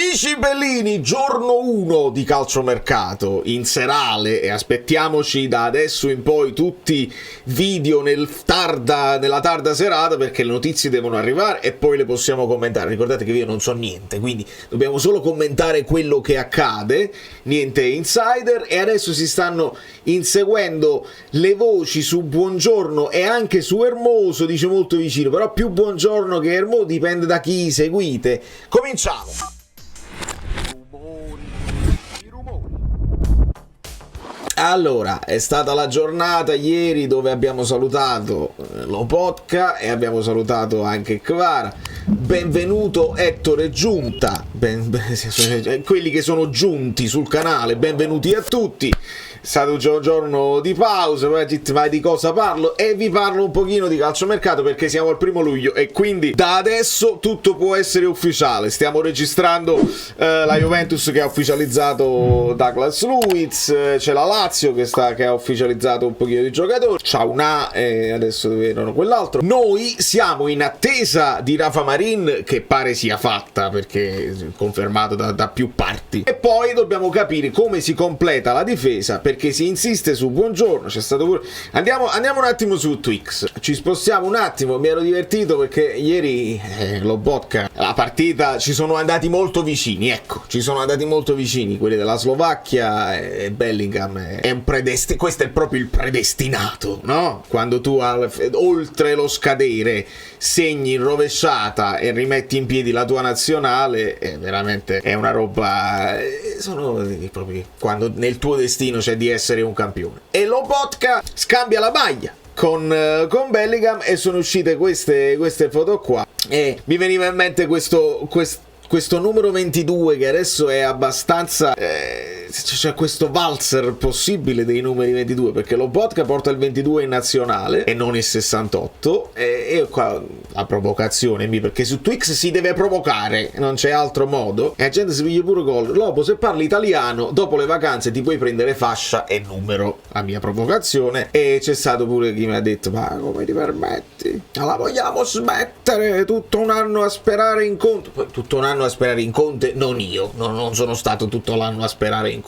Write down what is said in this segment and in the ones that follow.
Amici bellini, giorno 1 di calciomercato in serale e aspettiamoci da adesso in poi tutti video nella tarda serata perché le notizie devono arrivare e poi le possiamo commentare. Ricordate che io non so niente, quindi dobbiamo solo commentare quello che accade, niente insider, e adesso si stanno inseguendo le voci su Buongiorno e anche su Hermoso, dice molto vicino, però più Buongiorno che Hermoso dipende da chi seguite. Cominciamo! Allora, è stata la giornata ieri dove abbiamo salutato Lobotka e abbiamo salutato anche Kvara. Benvenuto Ettore Giunta, quelli che sono giunti sul canale, benvenuti a tutti. È stato un giorno di pausa, ma di cosa parlo? E vi parlo un pochino di calciomercato perché siamo al 1 luglio e quindi da adesso tutto può essere ufficiale. Stiamo registrando la Juventus che ha ufficializzato Douglas Luiz, c'è la Lazio che ha ufficializzato un pochino di giocatori, Ciaunà e adesso erano quell'altro. Noi siamo in attesa di Rafa Marin, che pare sia fatta perché è confermato da più parti, e poi dobbiamo capire come si completa la difesa perché si insiste su Buongiorno. C'è stato pure... andiamo un attimo su Twix, ci spostiamo un attimo. Mi ero divertito perché ieri Lobotka, la partita, ci sono andati molto vicini, ecco, ci sono andati molto vicini quelli della Slovacchia e Bellingham è un questo è proprio il predestinato, no? Quando tu oltre lo scadere segni in rovesciata e rimetti in piedi la tua nazionale, veramente è una roba, sono proprio quando nel tuo destino c'è di essere un campione. E Lobotka scambia la maglia con Bellingham e sono uscite queste foto qua e mi veniva in mente questo numero 22 che adesso è abbastanza c'è questo valzer possibile dei numeri 22 perché Lobotka porta il 22 in nazionale e non il 68 e qua la provocazione perché su Twix si deve provocare, non c'è altro modo e la gente si piglia pure gol. Lobo, se parli italiano dopo le vacanze ti puoi prendere fascia e numero, la mia provocazione. E c'è stato pure chi mi ha detto: ma come ti permetti? La vogliamo smettere tutto un anno a sperare in Conte? Poi tutto un anno a sperare in Conte non io, non sono stato tutto l'anno a sperare in Conte.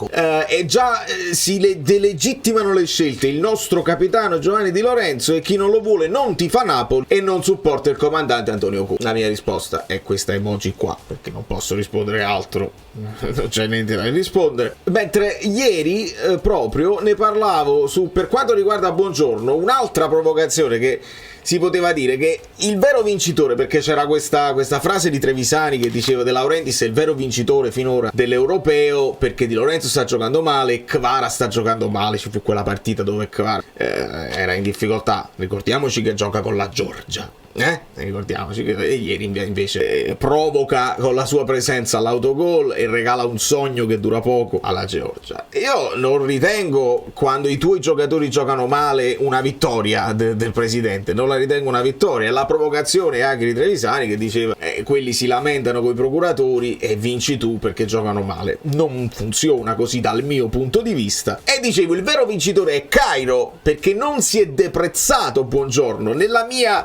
E già si delegittimano le scelte. Il nostro capitano Giovanni Di Lorenzo e chi non lo vuole non tifa Napoli e non supporta il comandante Antonio Conte. La mia risposta è questa emoji qua perché non posso rispondere altro, non c'è niente da rispondere. Mentre ieri proprio ne parlavo per quanto riguarda Buongiorno, un'altra provocazione che si poteva dire che il vero vincitore, perché c'era questa frase di Trevisani che diceva De Laurentiis è il vero vincitore finora dell'Europeo perché Di Lorenzo sta giocando male e Kvara sta giocando male. Ci fu quella partita dove Kvara era in difficoltà, ricordiamoci che gioca con la Georgia. Ricordiamoci che ieri invece provoca con la sua presenza l'autogol e regala un sogno che dura poco alla Georgia. Io non ritengo, quando i tuoi giocatori giocano male, una vittoria del presidente, non la ritengo una vittoria. La provocazione anche di Trevisani che diceva quelli si lamentano coi procuratori e vinci tu perché giocano male. Non funziona così dal mio punto di vista. E dicevo, il vero vincitore è Cairo perché non si è deprezzato Buongiorno. Nella mia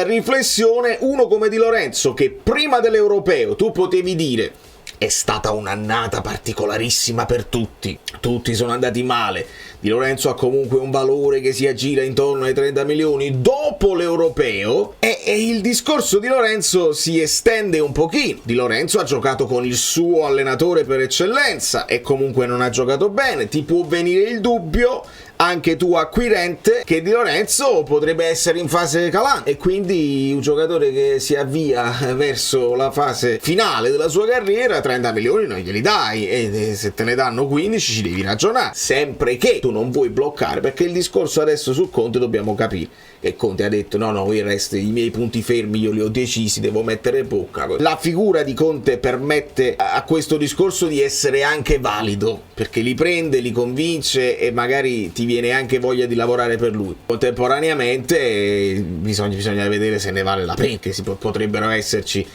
riflessione, uno come Di Lorenzo che prima dell'Europeo tu potevi dire è stata un'annata particolarissima per tutti sono andati male, Di Lorenzo ha comunque un valore che si aggira intorno ai 30 milioni dopo l'Europeo e il discorso di Lorenzo si estende un pochino. Di Lorenzo ha giocato con il suo allenatore per eccellenza e comunque non ha giocato bene, ti può venire il dubbio anche tu acquirente che Di Lorenzo potrebbe essere in fase calante e quindi un giocatore che si avvia verso la fase finale della sua carriera 30 milioni non glieli dai e se te ne danno 15 ci devi ragionare, sempre che tu non vuoi bloccare, perché il discorso adesso su Conte dobbiamo capire che Conte ha detto no il resto, i miei punti fermi io li ho decisi, devo mettere bocca. La figura di Conte permette a questo discorso di essere anche valido perché li prende, li convince e magari ti viene anche voglia di lavorare per lui. Contemporaneamente bisogna vedere se ne vale la pena, che potrebbero esserci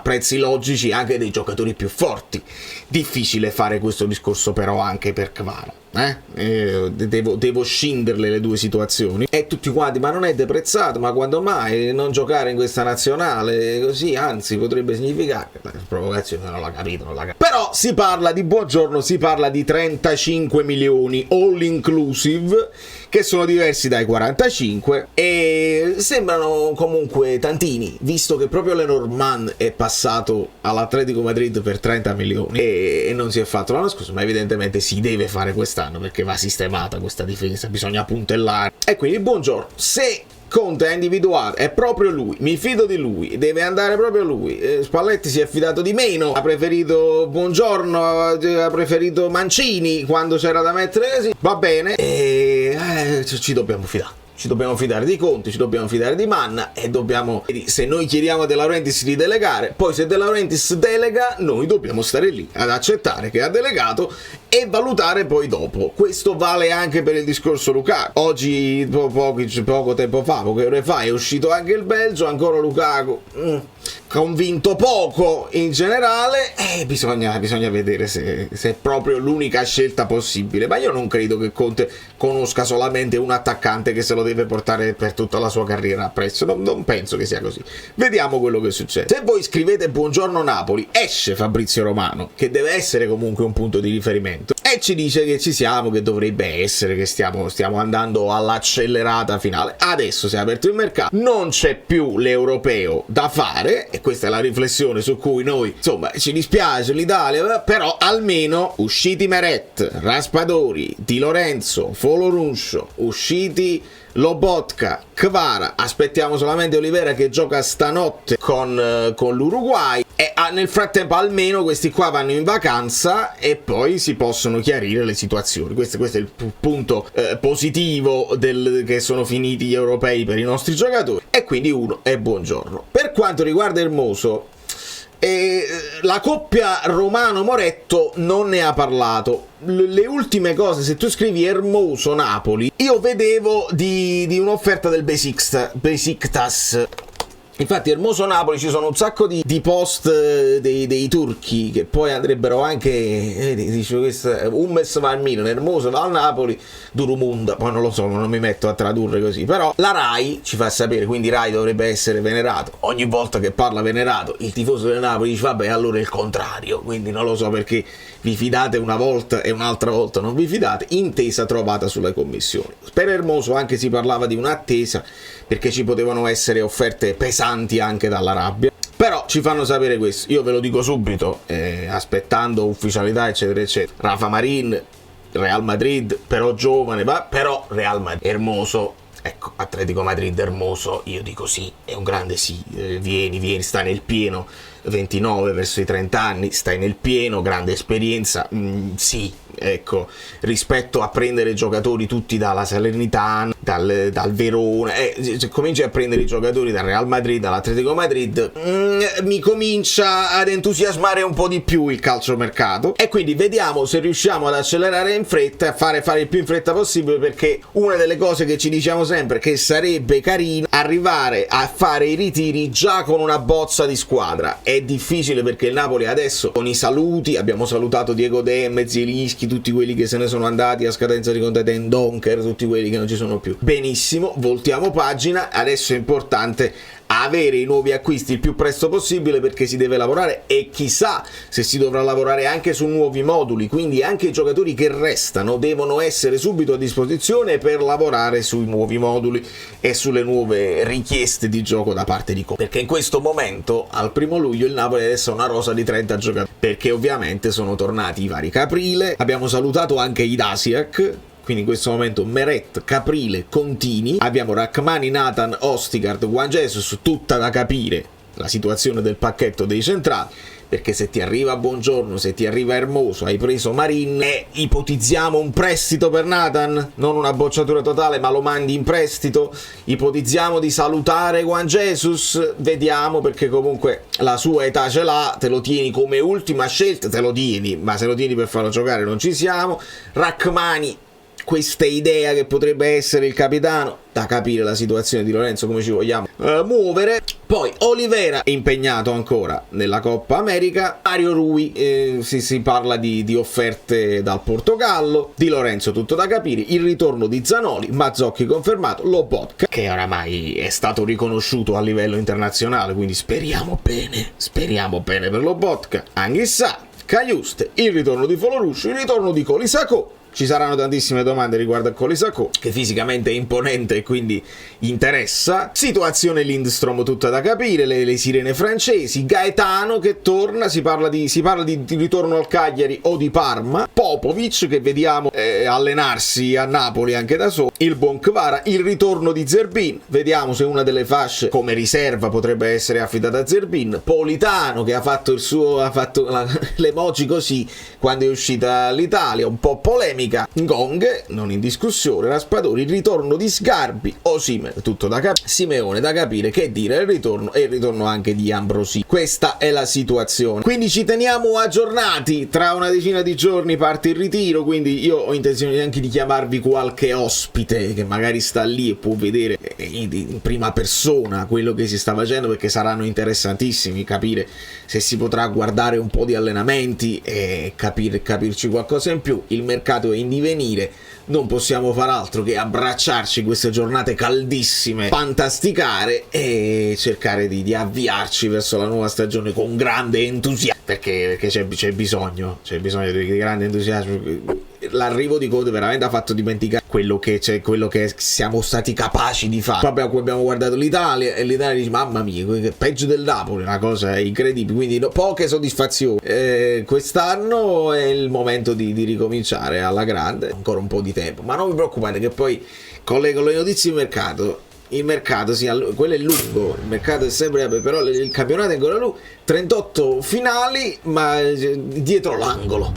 prezzi logici anche dei giocatori più forti. Difficile fare questo discorso però anche per Kvara. Devo scinderle le due situazioni e tutti quanti, ma non è deprezzato, ma quando mai non giocare in questa nazionale così, anzi potrebbe significare provocazione, non l'ha capito. Però si parla di Buongiorno, si parla di 35 milioni all inclusive, che sono diversi dai 45 e sembrano comunque tantini, visto che proprio Lenormand è passato all'Atletico Madrid per 30 milioni e non si è fatto l'anno scorso, ma evidentemente si deve fare quest'anno perché va sistemata questa difesa, bisogna puntellare. E quindi Buongiorno, se Conte ha individuato, è proprio lui, mi fido di lui, deve andare proprio lui. Spalletti si è fidato di meno, ha preferito Buongiorno, ha preferito Mancini quando c'era da mettere così, va bene, e ci dobbiamo fidare. Ci dobbiamo fidare di Conte, ci dobbiamo fidare di Manna e dobbiamo, se noi chiediamo a De Laurentiis di delegare, poi se De Laurentiis delega, noi dobbiamo stare lì ad accettare che ha delegato e valutare poi dopo. Questo vale anche per il discorso Lukaku. Oggi, poco tempo fa, poche ore fa, è uscito anche il Belgio, ancora Lukaku convinto poco in generale, bisogna vedere se è proprio l'unica scelta possibile, ma io non credo che Conte conosca solamente un attaccante che se lo deve portare per tutta la sua carriera appresso, non penso che sia così. Vediamo quello che succede. Se voi scrivete Buongiorno Napoli, esce Fabrizio Romano, che deve essere comunque un punto di riferimento, e ci dice che ci siamo, che dovrebbe essere, che stiamo andando all'accelerata finale. Adesso si è aperto il mercato, non c'è più l'europeo da fare, e questa è la riflessione su cui noi, insomma, ci dispiace l'Italia, però almeno usciti Meret, Raspadori, Di Lorenzo, Foloruncio, usciti Lobotka, Kvara, aspettiamo solamente Olivera che gioca stanotte con l'Uruguay e nel frattempo almeno questi qua vanno in vacanza e poi si possono chiarire le situazioni. Questo è il punto positivo che sono finiti gli europei per i nostri giocatori, e quindi uno è Buongiorno. Per quanto riguarda Hermoso, la coppia Romano-Moretto non ne ha parlato. Le ultime cose, se tu scrivi Hermoso Napoli, io vedevo di un'offerta del Besiktas. Infatti Hermoso Napoli ci sono un sacco di post dei turchi che poi andrebbero anche, dice questo, Ummes va al Milan, Hermoso va al Napoli, Durumunda, poi non lo so, non mi metto a tradurre così, però la Rai ci fa sapere, quindi Rai dovrebbe essere venerato. Ogni volta che parla venerato il tifoso del Napoli dice vabbè, allora è il contrario, quindi non lo so perché vi fidate una volta e un'altra volta non vi fidate. Intesa trovata sulle commissioni. Per Hermoso anche si parlava di un'attesa perché ci potevano essere offerte pesanti anche dall'Arabia, però ci fanno sapere questo. Io ve lo dico subito, aspettando ufficialità eccetera eccetera. Rafa Marin, Real Madrid, però giovane, però Real Madrid. Hermoso, ecco, Atletico Madrid, Hermoso, io dico sì, è un grande sì, vieni, sta nel pieno, 29 verso i 30 anni, stai nel pieno, grande esperienza, sì, ecco, rispetto a prendere giocatori tutti dalla Salernitana, dal Verona, cominci a prendere i giocatori dal Real Madrid, dall'Atletico Madrid, mi comincia ad entusiasmare un po' di più il calciomercato, e quindi vediamo se riusciamo ad accelerare in fretta e fare il più in fretta possibile, perché una delle cose che ci diciamo sempre che sarebbe carino arrivare a fare i ritiri già con una bozza di squadra. È difficile perché il Napoli adesso con i saluti, abbiamo salutato Diego Dem, Zielinski, tutti quelli che se ne sono andati a scadenza di contratto, Donker, tutti quelli che non ci sono più. Benissimo, voltiamo pagina, adesso è importante avere i nuovi acquisti il più presto possibile perché si deve lavorare, e chissà se si dovrà lavorare anche su nuovi moduli, quindi anche i giocatori che restano devono essere subito a disposizione per lavorare sui nuovi moduli e sulle nuove richieste di gioco da parte di Conte, perché in questo momento al 1° luglio il Napoli adesso ha una rosa di 30 giocatori, perché ovviamente sono tornati i vari Caprile, abbiamo salutato anche i Dasiak, quindi in questo momento Meret, Caprile, Contini, abbiamo Rachmani, Nathan, Ostigard, Juan Jesus, tutta da capire la situazione del pacchetto dei centrali, perché se ti arriva Buongiorno, se ti arriva Hermoso, hai preso Marin e ipotizziamo un prestito per Nathan, non una bocciatura totale ma lo mandi in prestito, ipotizziamo di salutare Juan Jesus, vediamo, perché comunque la sua età ce l'ha, te lo tieni come ultima scelta, te lo tieni, ma se lo tieni per farlo giocare non ci siamo. Rachmani, questa idea che potrebbe essere il capitano, da capire la situazione di Lorenzo, come ci vogliamo muovere. Poi Oliveira impegnato ancora nella Coppa America, Mario Rui si parla di offerte dal Portogallo, di Lorenzo tutto da capire, il ritorno di Zanoli, Mazzocchi confermato, Lobotka che oramai è stato riconosciuto a livello internazionale, quindi speriamo bene per Lobotka, Anghissà, Cagliuste, il ritorno di Foloruscio, il ritorno di Colisacco. Ci saranno tantissime domande riguardo a Colisacco, che fisicamente è imponente e quindi interessa. Situazione Lindstrom tutta da capire, le sirene francesi, Gaetano che torna, si parla di ritorno al Cagliari o di Parma, Popovic che vediamo allenarsi a Napoli anche da solo, il buon Kvara, il ritorno di Zerbin, vediamo se una delle fasce come riserva potrebbe essere affidata a Zerbin, Politano che ha fatto l'emoji così quando è uscita l'Italia, un po' polemica. Gong non in discussione, Raspadori, il ritorno di Sgarbi, Osimhen tutto da capire, Simeone da capire, che dire il ritorno e il ritorno anche di Ambrosi. Questa è la situazione, quindi ci teniamo aggiornati. Tra una decina di giorni parte il ritiro, quindi io ho intenzione anche di chiamarvi qualche ospite che magari sta lì e può vedere in prima persona quello che si sta facendo, perché saranno interessantissimi capire se si potrà guardare un po' di allenamenti e capirci qualcosa in più. Il mercato è in divenire, non possiamo far altro che abbracciarci in queste giornate caldissime, fantasticare e cercare di avviarci verso la nuova stagione con grande entusiasmo, perché c'è bisogno di grande entusiasmo. L'arrivo di Conte veramente ha fatto dimenticare quello che siamo stati capaci di fare. Poi abbiamo guardato l'Italia e l'Italia dice mamma mia, peggio del Napoli, una cosa incredibile, quindi poche soddisfazioni. Quest'anno è il momento di ricominciare alla grande, ancora un po' di tempo, ma non vi preoccupate che poi collego le notizie di mercato. Il mercato quello è lungo, il mercato è sempre, però il campionato è ancora lungo, 38 finali ma dietro l'angolo.